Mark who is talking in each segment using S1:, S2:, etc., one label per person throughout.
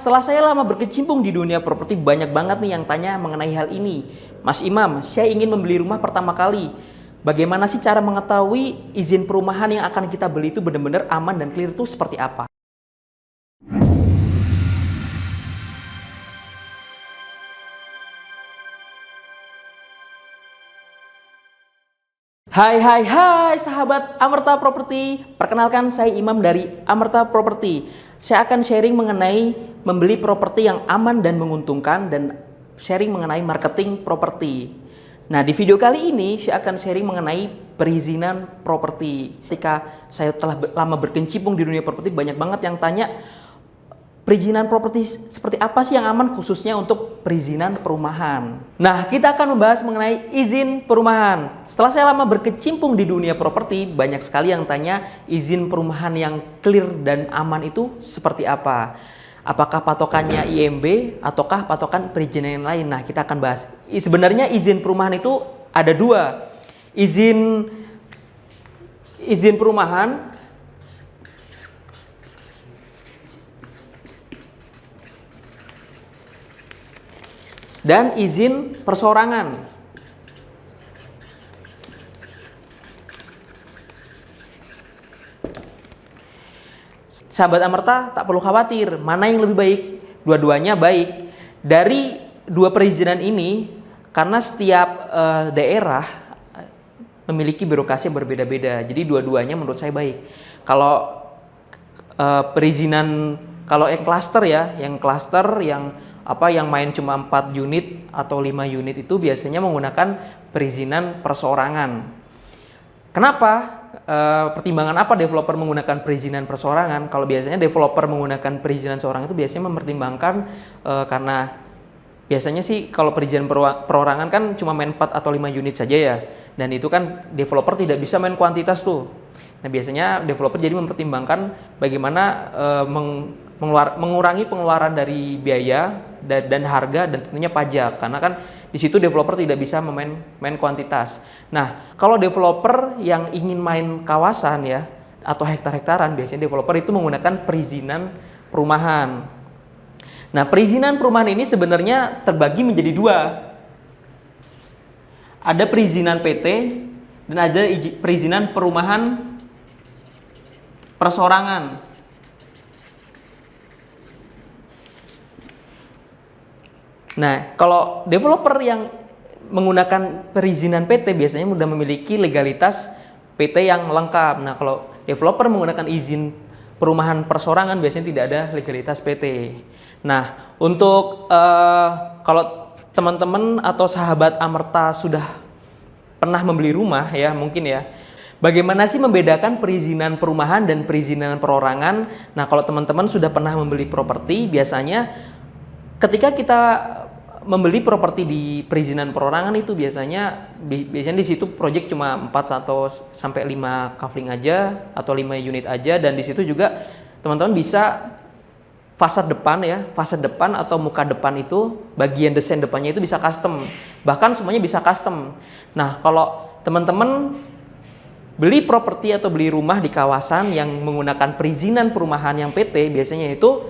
S1: setelah saya lama berkecimpung di dunia properti, banyak banget nih yang tanya mengenai hal ini. Mas Imam, saya ingin membeli rumah pertama kali. Bagaimana sih cara mengetahui izin perumahan yang akan kita beli itu benar-benar aman dan clear itu seperti apa? Hai sahabat Amerta Property. Perkenalkan, saya Imam dari Amerta Property. Saya akan sharing mengenai membeli properti yang aman dan menguntungkan dan sharing mengenai marketing properti. Nah, di video kali ini saya akan sharing mengenai perizinan properti. Ketika saya telah lama berkecimpung di dunia properti, banyak banget yang tanya perizinan properti seperti apa sih yang aman khususnya untuk perizinan perumahan. Nah, kita akan membahas mengenai izin perumahan. Setelah saya lama berkecimpung di dunia properti, banyak sekali yang tanya izin perumahan yang clear dan aman itu seperti apa. Apakah patokannya IMB ataukah patokan perizinan yang lain? Nah, kita akan bahas. Sebenarnya izin perumahan itu ada dua. Izin perumahan dan izin persorangan. Sahabat Amerta tak perlu khawatir, mana yang lebih baik? Dua-duanya baik. Dari dua perizinan ini, karena setiap daerah memiliki birokrasi yang berbeda-beda, jadi dua-duanya menurut saya baik. Kalau perizinan, kalau yang cluster ya, yang main cuma 4 unit atau 5 unit itu biasanya menggunakan perizinan perseorangan. Kenapa? Pertimbangan apa developer menggunakan perizinan perseorangan? Kalau biasanya developer menggunakan perizinan seorang itu biasanya mempertimbangkan karena biasanya sih kalau perizinan perorangan kan cuma main 4 atau 5 unit saja ya. Dan itu kan developer tidak bisa main kuantitas tuh. Nah, biasanya developer jadi mempertimbangkan bagaimana mengurangi pengeluaran dari biaya dan harga dan tentunya pajak, karena kan di situ developer tidak bisa main kuantitas. Nah, kalau developer yang ingin main kawasan ya atau hektar-hektaran, biasanya developer itu menggunakan perizinan perumahan. Nah, perizinan perumahan ini sebenarnya terbagi menjadi dua. Ada perizinan PT dan ada perizinan perumahan perseorangan. Nah, kalau developer yang menggunakan perizinan PT biasanya sudah memiliki legalitas PT yang lengkap. Nah, kalau developer menggunakan izin perumahan perseorangan biasanya tidak ada legalitas PT. Nah, untuk kalau teman-teman atau sahabat Amerta sudah pernah membeli rumah ya, mungkin ya, bagaimana sih membedakan perizinan perumahan dan perizinan perorangan? Nah, kalau teman-teman sudah pernah membeli properti, biasanya ketika kita membeli properti di perizinan perorangan itu biasanya di situ project cuma 4 atau sampai 5 kafling aja atau 5 unit aja, dan di situ juga teman-teman bisa fasad depan atau muka depan itu bagian desain depannya itu bisa custom. Bahkan semuanya bisa custom. Nah, kalau teman-teman beli properti atau beli rumah di kawasan yang menggunakan perizinan perumahan yang PT, biasanya itu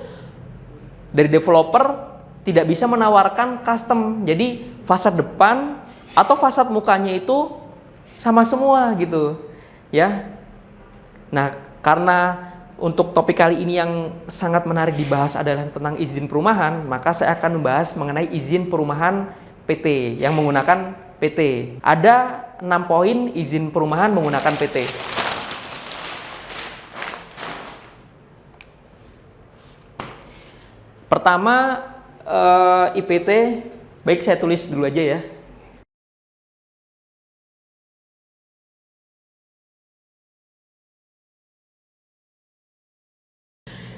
S1: dari developer tidak bisa menawarkan custom. Jadi fasad depan atau fasad mukanya itu sama semua gitu ya. Nah, karena untuk topik kali ini yang sangat menarik dibahas adalah tentang izin perumahan, maka saya akan membahas mengenai izin perumahan PT yang menggunakan PT. Ada 6 poin izin perumahan menggunakan PT. Pertama, IPT, baik saya tulis dulu aja ya.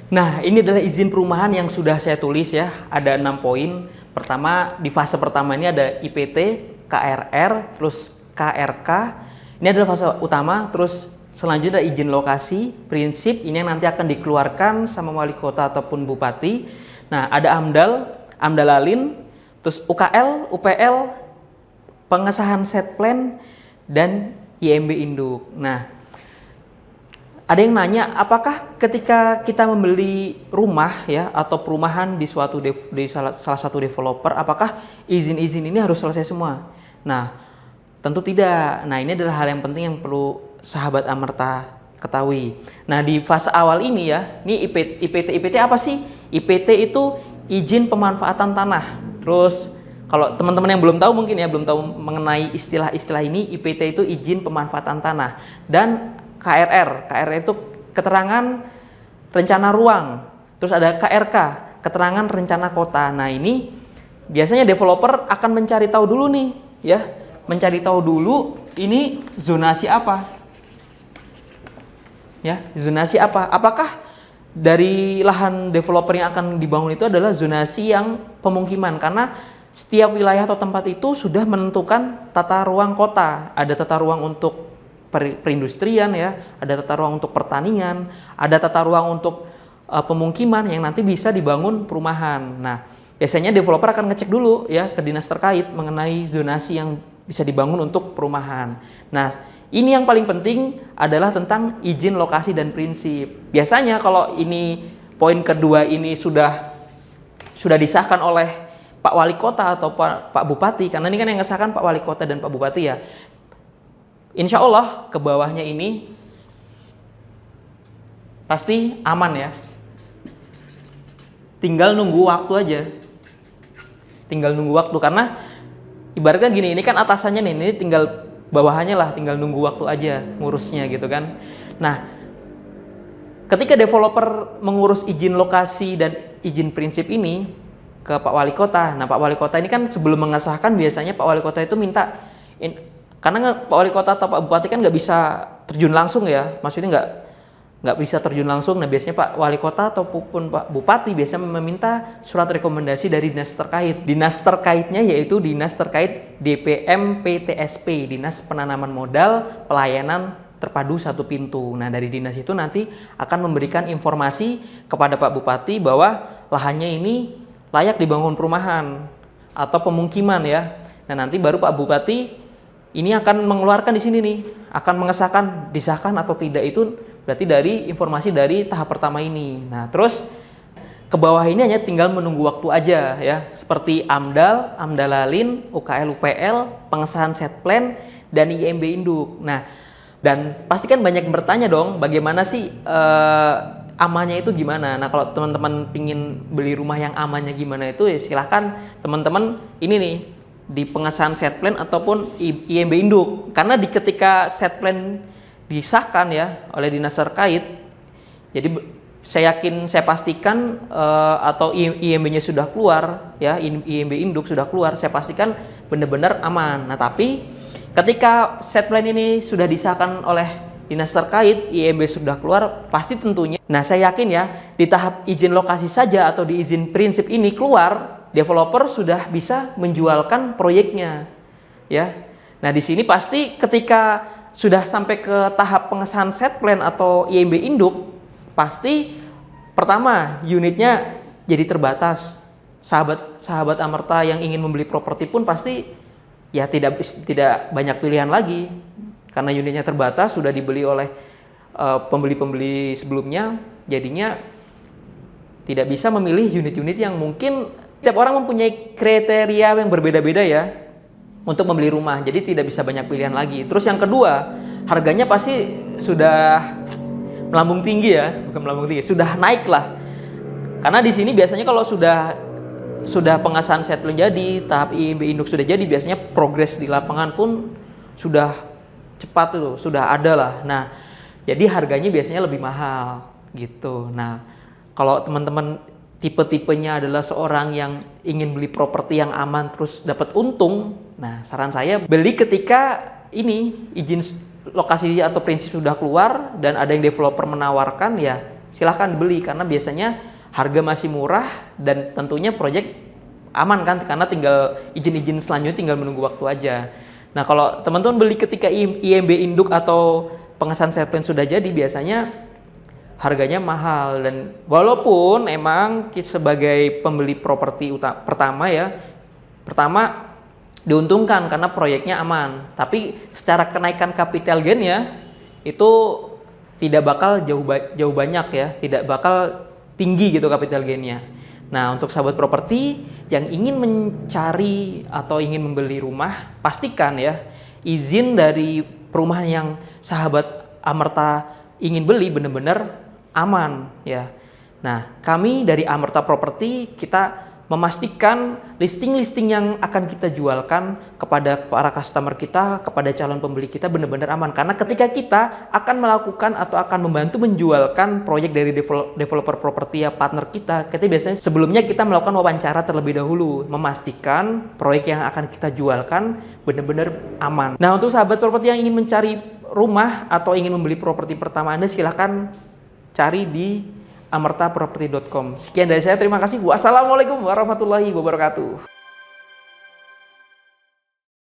S1: Nah, ini adalah izin perumahan yang sudah saya tulis ya, ada 6 poin. Pertama, di fase pertama ini ada IPT, KRR, terus KRK. Ini adalah fase utama, terus selanjutnya ada izin lokasi, prinsip, ini yang nanti akan dikeluarkan sama wali kota ataupun bupati. Nah, ada AMDAL, AMDALALIN, terus UKL, UPL, pengesahan set plan, dan IMB induk. Nah, Ada yang nanya, apakah ketika kita membeli rumah ya atau perumahan di salah satu developer, apakah izin-izin ini harus selesai semua? Nah, tentu tidak. Nah, ini adalah hal yang penting yang perlu sahabat Amerta ketahui. Nah, di fase awal ini ya, ini IPT apa sih? IPT itu izin pemanfaatan tanah. Terus kalau teman-teman yang belum tahu mungkin ya, belum tahu mengenai istilah-istilah ini, IPT itu izin pemanfaatan tanah. Dan KRR itu keterangan rencana ruang. Terus ada KRK, keterangan rencana kota. Nah, ini biasanya developer akan mencari tahu dulu nih, ya. Mencari tahu dulu ini zonasi apa. Ya, zonasi apa? Apakah dari lahan developer yang akan dibangun itu adalah zonasi yang pemukiman? Karena setiap wilayah atau tempat itu sudah menentukan tata ruang kota. Ada tata ruang untuk perindustrian ya, ada tata ruang untuk pertanian, ada tata ruang untuk pemukiman yang nanti bisa dibangun perumahan. Nah, biasanya developer akan ngecek dulu ya ke dinas terkait mengenai zonasi yang bisa dibangun untuk perumahan. Nah, ini yang paling penting adalah tentang izin lokasi dan prinsip. Biasanya kalau ini poin kedua ini sudah disahkan oleh Pak Wali Kota atau Pak Bupati, karena ini kan yang ngesahkan Pak Wali Kota dan Pak Bupati ya. Insya Allah ke bawahnya ini pasti aman ya. Tinggal nunggu waktu aja. Tinggal nunggu waktu, karena ibaratnya gini, ini kan atasannya nih, ini tinggal bawahannya lah, tinggal nunggu waktu aja ngurusnya gitu kan. Nah, ketika developer mengurus izin lokasi dan izin prinsip ini ke Pak Wali Kota. Nah, Pak Wali Kota ini kan sebelum mengesahkan biasanya Pak Wali Kota itu minta karena Pak Wali Kota atau Pak Bupati kan nggak bisa terjun langsung ya, maksudnya nggak bisa terjun langsung. Nah, biasanya Pak Wali Kota ataupun Pak Bupati biasanya meminta surat rekomendasi dari dinas terkait. Dinas terkaitnya yaitu dinas terkait DPM PTSP, Dinas Penanaman Modal Pelayanan Terpadu Satu Pintu. Nah, dari dinas itu nanti akan memberikan informasi kepada Pak Bupati bahwa lahannya ini layak dibangun perumahan atau pemukiman ya. Nah, nanti baru Pak Bupati ini akan mengeluarkan di sini nih, akan mengesahkan, disahkan atau tidak, itu berarti dari informasi dari tahap pertama ini. Nah, terus ke bawah ini hanya tinggal menunggu waktu aja ya, seperti AMDAL, AMDALALIN, UKL UPL, pengesahan set plan, dan IMB Induk. Nah, dan pasti kan banyak yang bertanya dong, bagaimana sih amannya itu gimana? Nah, kalau teman-teman pingin beli rumah yang amannya gimana itu ya silahkan teman-teman ini nih, di pengesahan set plan ataupun IMB Induk. Karena ketika set plan disahkan ya oleh dinas terkait, jadi saya pastikan atau IMB-nya sudah keluar ya, IMB Induk sudah keluar, saya pastikan benar-benar aman. Nah, tapi ketika set plan ini sudah disahkan oleh dinas terkait, IMB sudah keluar, pasti tentunya, nah saya yakin ya, di tahap izin lokasi saja atau di izin prinsip ini keluar, developer sudah bisa menjualkan proyeknya, ya. Nah, di sini pasti ketika sudah sampai ke tahap pengesahan set plan atau IMB Induk, pasti pertama unitnya jadi terbatas. Sahabat Amerta yang ingin membeli properti pun pasti ya tidak banyak pilihan lagi, karena unitnya terbatas, sudah dibeli oleh pembeli-pembeli sebelumnya, jadinya tidak bisa memilih unit-unit yang mungkin setiap orang mempunyai kriteria yang berbeda-beda ya untuk membeli rumah, jadi tidak bisa banyak pilihan lagi. Terus yang kedua, harganya pasti sudah melambung tinggi ya, bukan melambung tinggi, sudah naik lah. Karena di sini biasanya kalau sudah pengesahan set plan jadi, tahap IMB Induk sudah jadi, biasanya progres di lapangan pun sudah cepat itu, sudah ada lah. Nah, jadi harganya biasanya lebih mahal gitu. Nah, kalau teman-teman tipe-tipenya adalah seorang yang ingin beli properti yang aman terus dapat untung, nah saran saya beli ketika ini izin lokasi atau prinsip sudah keluar dan ada yang developer menawarkan, ya silahkan dibeli, karena biasanya harga masih murah dan tentunya proyek aman kan, karena tinggal izin-izin selanjutnya tinggal menunggu waktu aja. Nah, kalau teman-teman beli ketika IMB Induk atau pengesahan set plan sudah jadi, biasanya harganya mahal. Dan walaupun emang sebagai pembeli properti pertama diuntungkan karena proyeknya aman, tapi secara kenaikan capital gain ya itu tidak bakal jauh banyak ya, tidak bakal tinggi gitu capital gain-nya. Nah, untuk sahabat properti yang ingin mencari atau ingin membeli rumah, pastikan ya izin dari perumahan yang sahabat Amerta ingin beli benar-benar aman ya. Nah, kami dari Amerta Property kita memastikan listing-listing yang akan kita jualkan kepada para customer kita, kepada calon pembeli kita benar-benar aman. Karena ketika kita akan melakukan atau akan membantu menjualkan proyek dari developer properti ya partner kita biasanya sebelumnya kita melakukan wawancara terlebih dahulu, memastikan proyek yang akan kita jualkan benar-benar aman. Nah, untuk sahabat properti yang ingin mencari rumah atau ingin membeli properti pertama Anda, silahkan cari di amertaproperty.com. Sekian dari saya, terima kasih. Wassalamualaikum warahmatullahi wabarakatuh.